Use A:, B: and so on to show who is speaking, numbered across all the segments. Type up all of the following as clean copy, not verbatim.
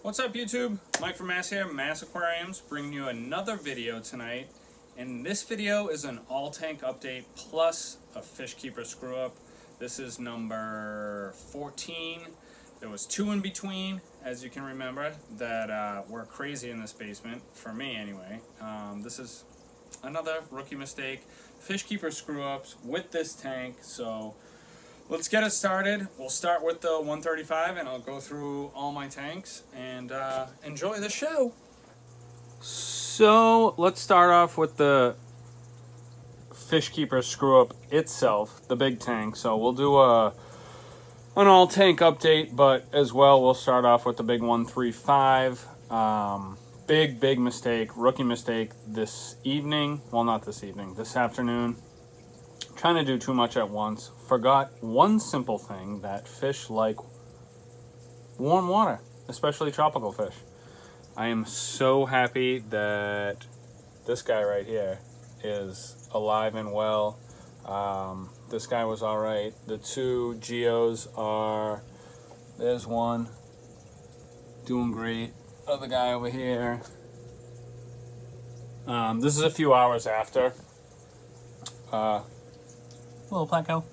A: What's up YouTube? Mike from Mass here, Mass Aquariums, bringing you another video tonight. And this video is an all tank update plus a fish keeper screw up. This is number 14. There was 2 in between, as you can remember, that were crazy in this basement, for me anyway. This is another rookie mistake. Fish keeper screw ups with this tank, so let's get it started. We'll start with the 135 and I'll go through all my tanks and enjoy the show. So let's start off with the fish keeper screw up itself, the big tank. So we'll do an all tank update, but as well we'll start off with the big 135. Big mistake, rookie mistake this evening. Well, not this evening, this afternoon. Trying to do too much at once. Forgot one simple thing, that fish like warm water, especially tropical fish. I am so happy that this guy right here is alive and well. This guy was all right. The 2 geos are, there's one doing great. Other guy over here. This is a few hours after. Little placo.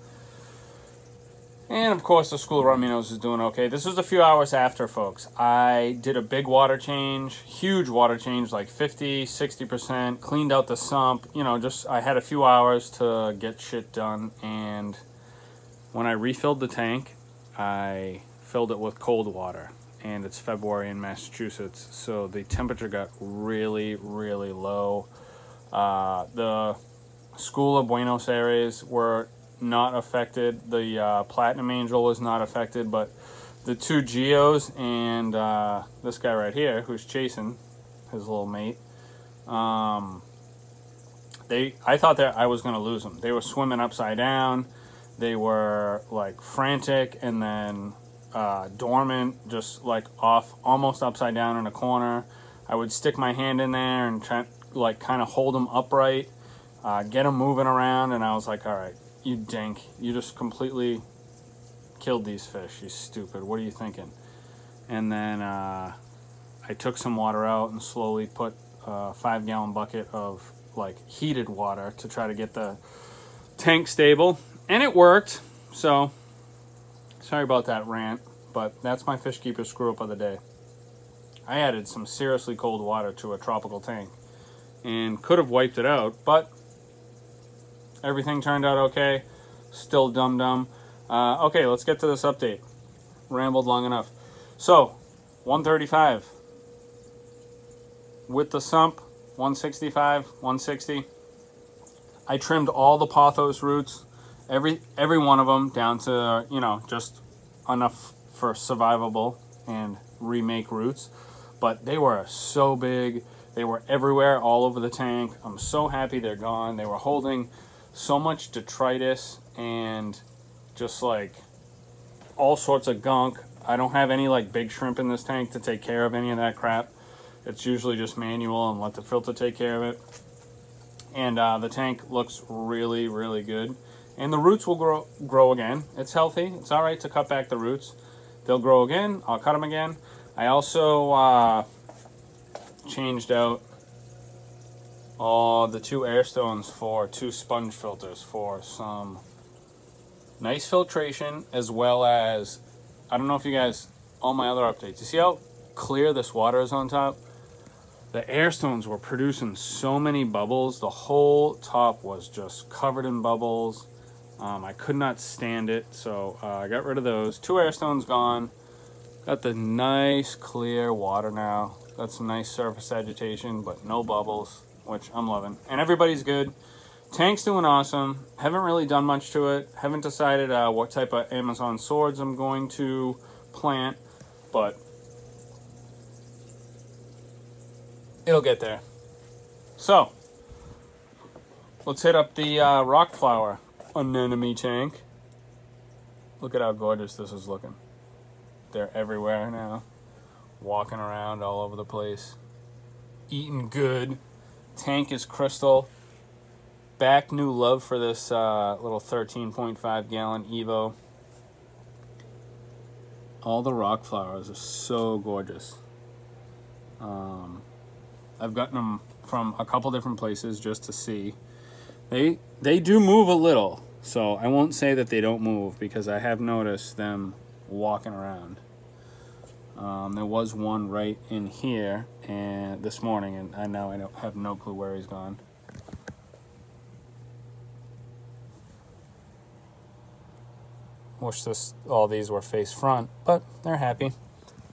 A: And of course the school run me nose is doing okay. This was a few hours after, folks. I did a big water change, huge water change, like 50-60%, cleaned out the sump, you know, just I had a few hours to get shit done. And when I refilled the tank, I filled it with cold water, and it's February in Massachusetts, so the temperature got really low. The School of Buenos Aires were not affected. The Platinum Angel was not affected, but the 2 geos and this guy right here who's chasing his little mate, I thought that I was going to lose them. They were swimming upside down. They were like frantic and then dormant, just like off, almost upside down in a corner. I would stick my hand in there and try, like, kind of hold them upright. Get them moving around, and I was like, all right, you dink, you just completely killed these fish, you stupid, what are you thinking? And then I took some water out and slowly put a 5-gallon bucket of like heated water to try to get the tank stable, and it worked. So sorry about that rant, but that's my fish keeper screw up of the day. I added some seriously cold water to a tropical tank and could have wiped it out, but everything turned out okay. Still dumb. Okay, let's get to this update. Rambled long enough. So, 135. With the sump, 165, 160. I trimmed all the pothos roots. Every one of them down to, you know, just enough for survivable and remake roots. But they were so big. They were everywhere, all over the tank. I'm so happy they're gone. They were holding so much detritus and just like all sorts of gunk. I don't have any like big shrimp in this tank to take care of any of that crap. It's usually just manual and let the filter take care of it. And the tank looks really good. And the roots will grow again. It's healthy. It's all right to cut back the roots. They'll grow again. I'll cut them again. I also changed out the 2 air stones for 2 sponge filters for some nice filtration, as well as, I don't know if you guys, all my other updates, you see how clear this water is on top? The air stones were producing so many bubbles. The whole top was just covered in bubbles. I could not stand it, so I got rid of those. 2 air stones gone. Got the nice clear water now. Got some nice surface agitation, but no bubbles, which I'm loving. And everybody's good. Tank's doing awesome. Haven't really done much to it. Haven't decided what type of Amazon swords I'm going to plant, but it'll get there. So, let's hit up the rock flower anemone tank. Look at how gorgeous this is looking. They're everywhere now. Walking around all over the place. Eating good. Tank is crystal. Back new love for this little 13.5 gallon Evo. All the rock flowers are so gorgeous. I've gotten them from a couple different places just to see. They do move a little, so I won't say that they don't move because I have noticed them walking around. There was one right in here and this morning, and I don't have no clue where he's gone. Wish all these were face front, but they're happy.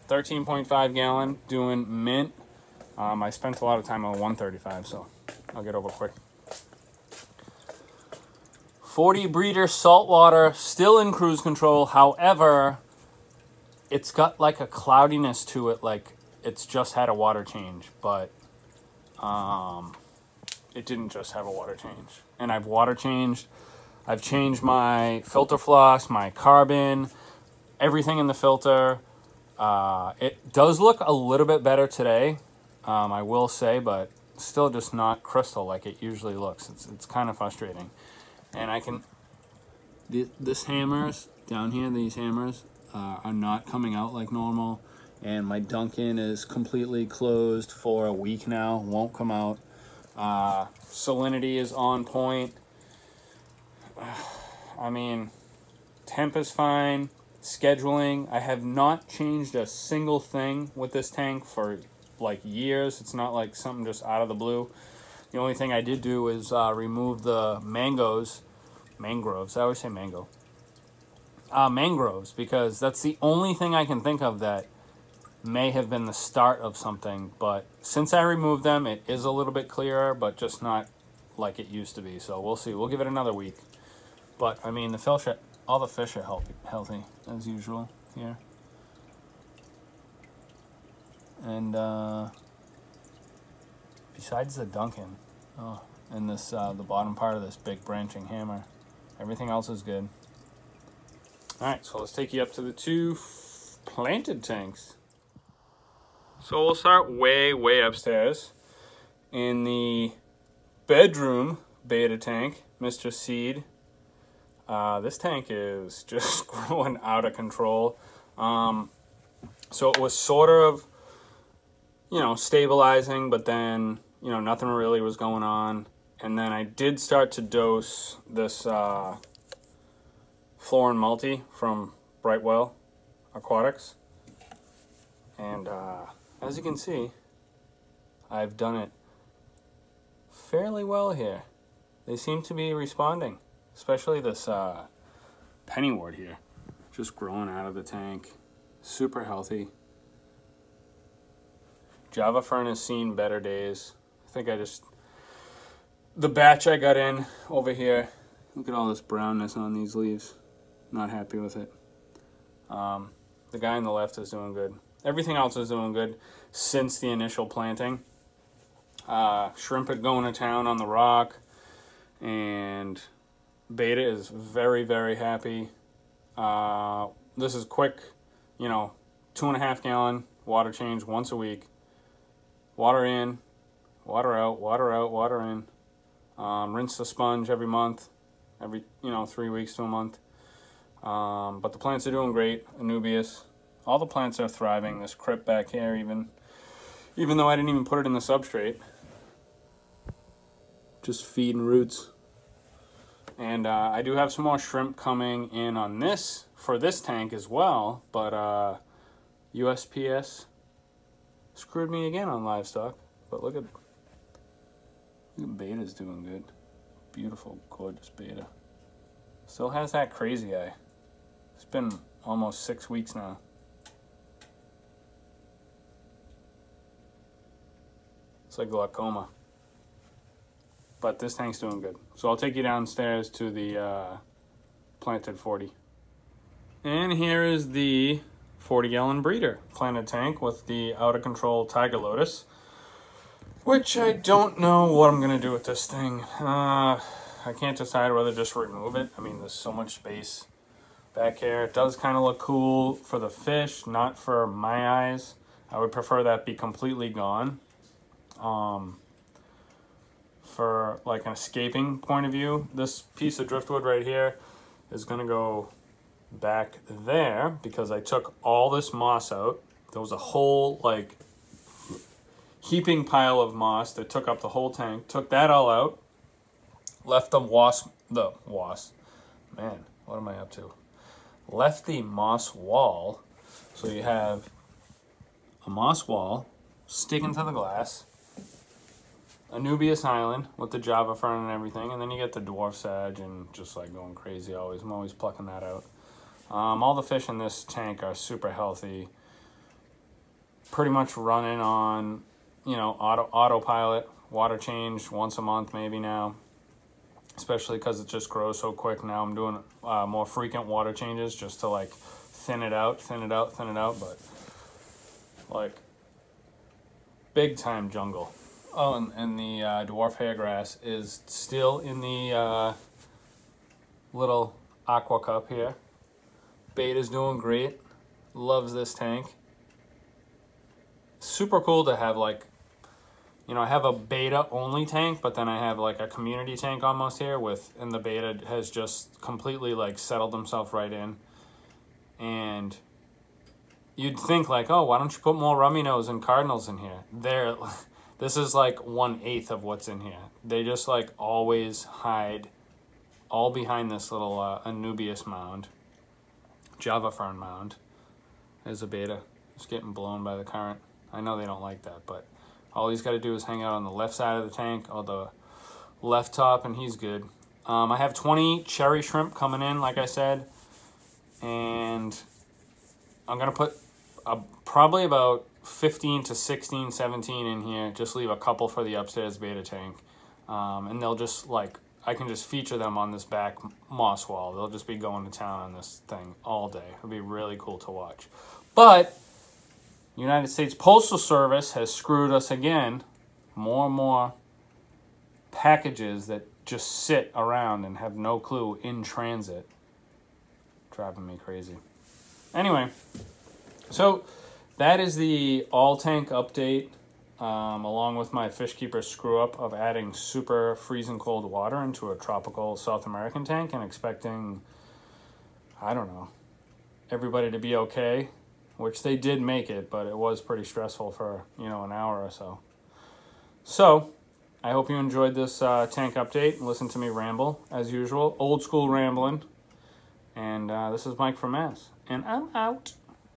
A: 13.5 gallon, doing mint. I spent a lot of time on 135, so I'll get over quick. 40 breeder saltwater, still in cruise control. However, it's got like a cloudiness to it, like it's just had a water change, but it didn't just have a water change. And I've water changed. I've changed my filter floss, my carbon, everything in the filter. It does look a little bit better today, I will say, but still just not crystal like it usually looks. It's kind of frustrating. And I can, this hammers down here, these hammers are not coming out like normal. And my Duncan is completely closed for a week now, won't come out. Salinity is on point. I mean, temp is fine. Scheduling, I have not changed a single thing with this tank for like years. It's not like something just out of the blue. The only thing I did do is remove the mangroves. I always say mango. Mangroves, because that's the only thing I can think of that may have been the start of something. But since I removed them, it is a little bit clearer, but just not like it used to be. So we'll see. We'll give it another week. But I mean, all the fish are healthy as usual here. And besides the Duncan, and this the bottom part of this big branching hammer, everything else is good. All right, so let's take you up to the two planted tanks. So we'll start way upstairs in the bedroom beta tank, Mr. Seed. This tank is just growing out of control. So it was sort of, stabilizing, but then, nothing really was going on. And then I did start to dose this Florin Multi from Brightwell Aquatics. And as you can see, I've done it fairly well here. They seem to be responding. Especially this pennywort here, just growing out of the tank, super healthy. Java Fern has seen better days. I think the batch I got in over here, look at all this brownness on these leaves. Not happy with it. The guy on the left is doing good. Everything else is doing good since the initial planting. Shrimp are going to town on the rock, and Beta is very happy. This is quick, 2.5 gallon water change once a week. Water in, water out, water out, water in. Rinse the sponge every month, every 3 weeks to a month. But the plants are doing great. Anubias, all the plants are thriving. This crypt back here, even though I didn't even put it in the substrate, just feeding roots. And I do have some more shrimp coming in on this for this tank as well, but USPS screwed me again on livestock. But look at Beta's doing good. Beautiful, gorgeous Beta. Still has that crazy eye. It's been almost 6 weeks now. It's like glaucoma. But this tank's doing good. So I'll take you downstairs to the planted 40. And here is the 40-gallon breeder planted tank with the out-of-control Tiger Lotus, which I don't know what I'm going to do with this thing. I can't decide whether to just remove it. I mean, there's so much space back here. It does kind of look cool for the fish, not for my eyes. I would prefer that be completely gone. For like an escaping point of view, this piece of driftwood right here is going to go back there because I took all this moss out. There was a whole like heaping pile of moss that took up the whole tank. Took that all out. Left the man, what am I up to? Left the moss wall. So you have a moss wall sticking to the glass. Anubias Island with the Java fern and everything, and then you get the dwarf sedge and just like going crazy always. I'm always plucking that out. All the fish in this tank are super healthy. Pretty much running on, you know, autopilot, water change once a month maybe now. Especially because it just grows so quick now. I'm doing more frequent water changes just to like thin it out, but like big time jungle. Oh, and the dwarf hairgrass is still in the little aqua cup here. Beta's doing great. Loves this tank. Super cool to have, like, you know, I have a beta only tank, but then I have like a community tank almost here and the beta has just completely like settled himself right in. And you'd think like, oh, why don't you put more rummy nose and cardinals in here? This is like 1/8 of what's in here. They just like always hide all behind this little Anubias mound. Java fern mound. There's a beta. It's getting blown by the current. I know they don't like that, but all he's got to do is hang out on the left side of the tank or the left top, and he's good. I have 20 cherry shrimp coming in, like I said, and I'm going to put probably about 15 to 16, 17 in here. Just leave a couple for the upstairs beta tank. And they'll just like, I can just feature them on this back moss wall. They'll just be going to town on this thing all day. It'll be really cool to watch. But United States Postal Service has screwed us again. More and more packages that just sit around and have no clue in transit. Driving me crazy. Anyway, so that is the all tank update, along with my fish keeper screw up of adding super freezing cold water into a tropical South American tank and expecting, I don't know, everybody to be okay, which they did make it, but it was pretty stressful for, you know, an hour or so. So I hope you enjoyed this tank update and listen to me ramble as usual, old school rambling. And this is Mike from Mass, and I'm out.